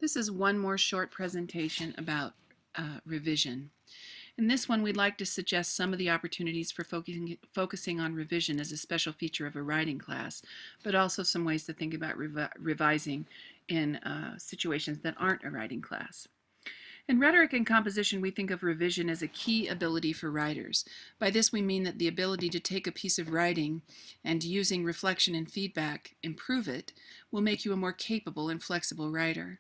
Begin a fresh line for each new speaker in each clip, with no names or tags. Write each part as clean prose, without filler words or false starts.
This is one more short presentation about revision. In this one, we'd like to suggest some of the opportunities for focusing on revision as a special feature of a writing class, but also some ways to think about revising in situations that aren't a writing class. In rhetoric and composition, we think of revision as a key ability for writers. By this, we mean that the ability to take a piece of writing and, using reflection and feedback, improve it, will make you a more capable and flexible writer.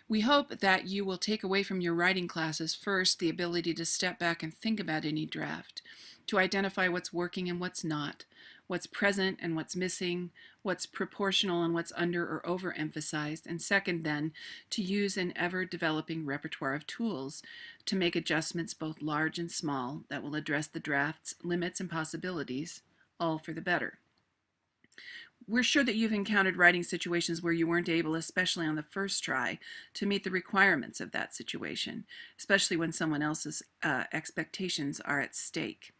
We hope that you will take away from your writing classes first the ability to step back and think about any draft, to identify what's working and what's not, what's present and what's missing, what's proportional and what's under or overemphasized, and second then, to use an ever-developing repertoire of tools to make adjustments both large and small that will address the draft's limits and possibilities, all for the better. We're sure that you've encountered writing situations where you weren't able, especially on the first try, to meet the requirements of that situation, especially when someone else's expectations are at stake.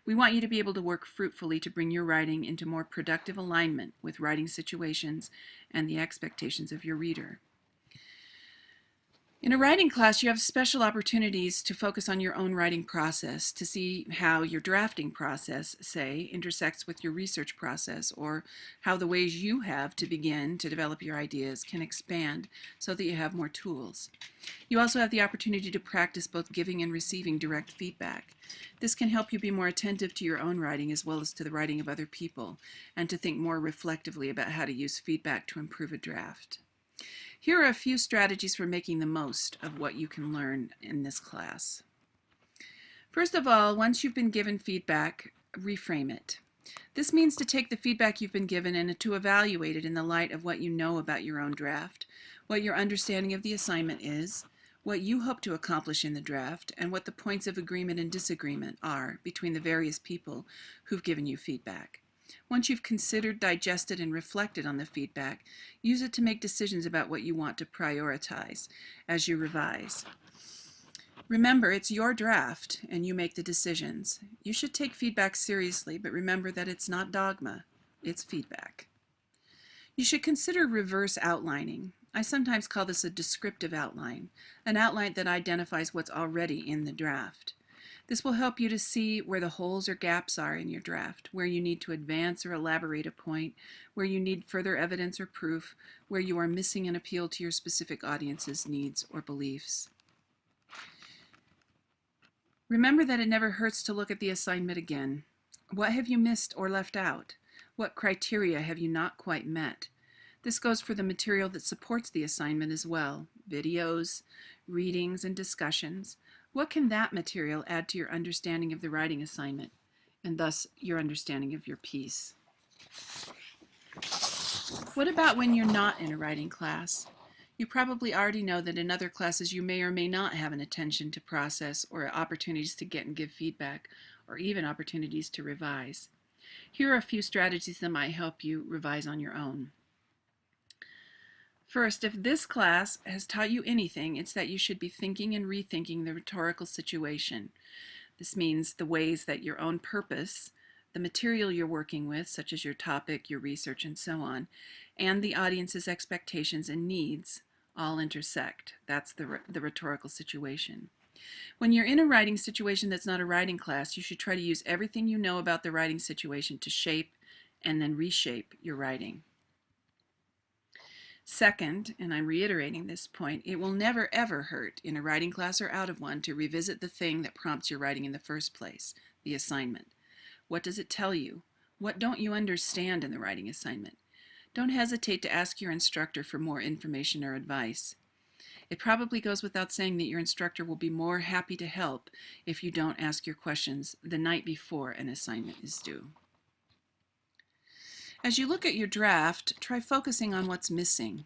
We want you to be able to work fruitfully to bring your writing into more productive alignment with writing situations and the expectations of your reader. In a writing class, you have special opportunities to focus on your own writing process, to see how your drafting process, say, intersects with your research process, or how the ways you have to begin to develop your ideas can expand so that you have more tools. You also have the opportunity to practice both giving and receiving direct feedback. This can help you be more attentive to your own writing as well as to the writing of other people, and to think more reflectively about how to use feedback to improve a draft. Here are a few strategies for making the most of what you can learn in this class. First of all, once you've been given feedback, reframe it. This means to take the feedback you've been given and to evaluate it in the light of what you know about your own draft, what your understanding of the assignment is, what you hope to accomplish in the draft, and what the points of agreement and disagreement are between the various people who've given you feedback. Once you've considered, digested, and reflected on the feedback, use it to make decisions about what you want to prioritize as you revise. Remember, it's your draft, and you make the decisions. You should take feedback seriously, but remember that it's not dogma, it's feedback. You should consider reverse outlining. I sometimes call this a descriptive outline, an outline that identifies what's already in the draft. This will help you to see where the holes or gaps are in your draft, where you need to advance or elaborate a point, where you need further evidence or proof, where you are missing an appeal to your specific audience's needs or beliefs. Remember that it never hurts to look at the assignment again. What have you missed or left out? What criteria have you not quite met? This goes for the material that supports the assignment as well: videos, readings, and discussions. What can that material add to your understanding of the writing assignment, and thus your understanding of your piece? What about when you're not in a writing class? You probably already know that in other classes you may or may not have an attention to process or opportunities to get and give feedback, or even opportunities to revise. Here are a few strategies that might help you revise on your own. First, if this class has taught you anything, it's that you should be thinking and rethinking the rhetorical situation. This means the ways that your own purpose, the material you're working with, such as your topic, your research, and so on, and the audience's expectations and needs all intersect. That's the rhetorical situation. When you're in a writing situation that's not a writing class, you should try to use everything you know about the writing situation to shape and then reshape your writing. Second, and I'm reiterating this point, it will never ever hurt in a writing class or out of one to revisit the thing that prompts your writing in the first place, the assignment. What does it tell you? What don't you understand in the writing assignment? Don't hesitate to ask your instructor for more information or advice. It probably goes without saying that your instructor will be more happy to help if you don't ask your questions the night before an assignment is due. As you look at your draft, try focusing on what's missing.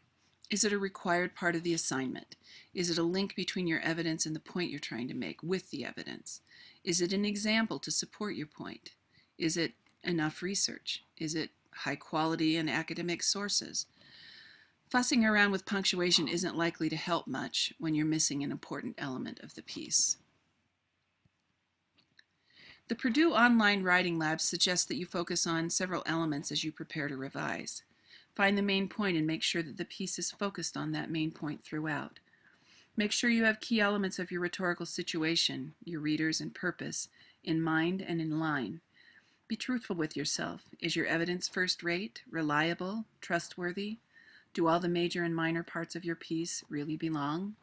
Is it a required part of the assignment? Is it a link between your evidence and the point you're trying to make with the evidence? Is it an example to support your point? Is it enough research? Is it high quality and academic sources? Fussing around with punctuation isn't likely to help much when you're missing an important element of the piece. The Purdue Online Writing Lab suggests that you focus on several elements as you prepare to revise. Find the main point and make sure that the piece is focused on that main point throughout. Make sure you have key elements of your rhetorical situation, your readers and purpose, in mind and in line. Be truthful with yourself. Is your evidence first rate, reliable, trustworthy? Do all the major and minor parts of your piece really belong?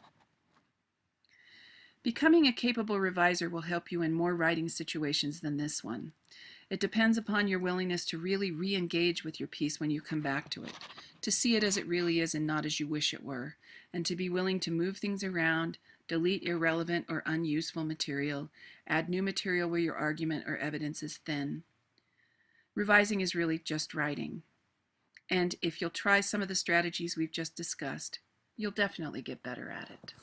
Becoming a capable reviser will help you in more writing situations than this one. It depends upon your willingness to really re-engage with your piece when you come back to it, to see it as it really is and not as you wish it were, and to be willing to move things around, delete irrelevant or unuseful material, add new material where your argument or evidence is thin. Revising is really just writing. And if you'll try some of the strategies we've just discussed, you'll definitely get better at it.